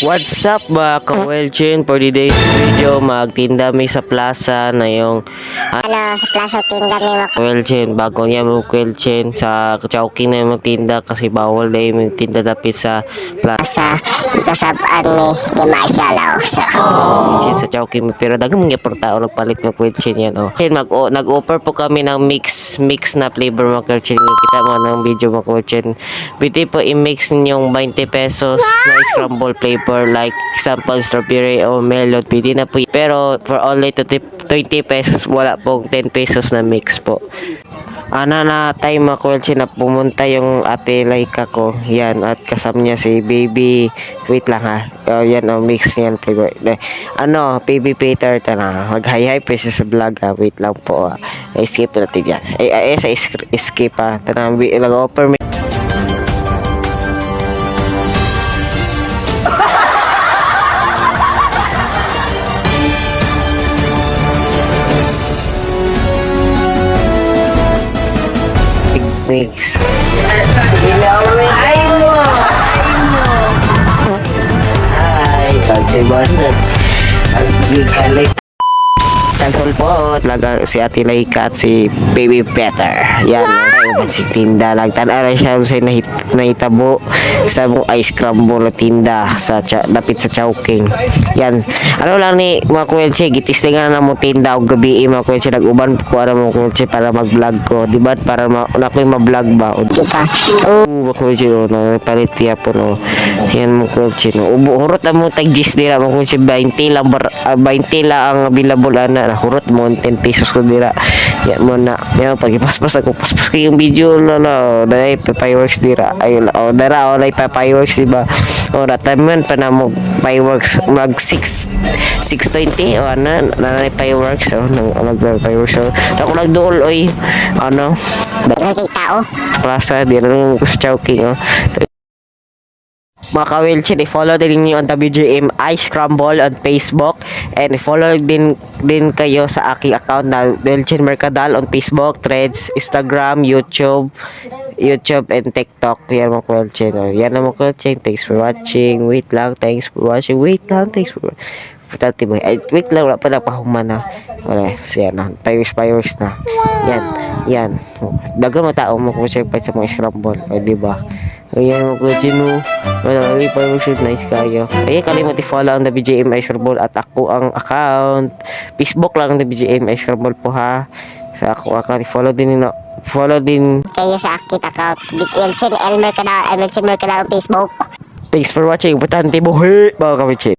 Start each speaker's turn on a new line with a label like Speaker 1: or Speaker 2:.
Speaker 1: What's up mga ka-Welchin? For today's video, magtinda mi sa plaza na yung
Speaker 2: Sa plaza tinda may
Speaker 1: Welchin. Bago niya mo Welchin sa Chowking na yung magtinda kasi bawal na yung magtinda dapit sa plaza.
Speaker 2: makasa ikasabaan ni Marshall sa
Speaker 1: Welchin sa Chowking. Pero dagang mga tao nagpalit ng Welchin yan. Nag-offer po kami ng mix na flavor mga Welchin. Kita mo ng video mga Welchin. Pwede po i-mix ninyong 20 pesos na scramble flavor like example strawberry o melon. Pwede na po. Pero for only 20 pesos wala pong 10 pesos na mix po. Na time ako na pumunta yung ate Laika ko. Yan at kasama niya si baby. Wait lang ha. Yan mix yan flavor. Baby Peter na. Mag-hi pesos sa vlog ha. Wait lang po. Skip natin yan. Skip ha. Nag-offer mix. Ay, kagtibanan. Ang bigalik. Tagol po. Talaga si Ate Laika at si Baby Peter. Yan. Si tinda. Nagtanara siya sa nahitabo sa mong ice scramble na tinda sa lapit sa Chowking. Yan. Ano lang ni mga kuwelche, gitistingan na mo tinda o gabi mga kuwelche. Nag-uban ko ano mga kuwelche para mag-vlog ko. Diba? Para nakoy ma-vlog ba? Mga kuwelche palit piya po no. Yan mga kuwelche no. Hurot na mo tag-gis nila mga kuwelche. 20 lang 20 lang ang available na hurot mo 10 pesos ko dira. Yan mo na. Yan pag-ipaspas ako. Paspas ko yung video lalo. Dahil fireworks dira. Ayun dara like fireworks diba? Rataman pa na mo fireworks mag 6:20 o na fireworks nag fireworks ako nagduol oy
Speaker 2: tao.
Speaker 1: plaza di na ko sa Chowking mga ka-Welchin, i-follow din niyo ang WGM Ice Scramble on Facebook and i-follow din kayo sa aking account na Welchin Mercadal on Facebook, Threads, Instagram, YouTube and TikTok. Yan mga ka-Welchin. Yan mga ka-Welchin. Thanks for watching. Wait lang. Thanks for watching. Wait lang. Thanks for wait lang. Wala pa na pahuman na. Wala. Siya na. Fireworks na. Yan. Dagang mga tao mga ka-Welchin sa mga scramble. Diba? Ayan mga ka-Welchin wala may fireworks nice kayo. Ayan kalimut i-follow ang WGM Ice Scramble at ako ang account. Facebook lang ang WGM Ice Scramble po ha. Sa ako account i-follow din
Speaker 2: Kayo sa akin account Welchin Mercadal on Facebook.
Speaker 1: Thanks for watching. Importante buhay mga ka-Welchin.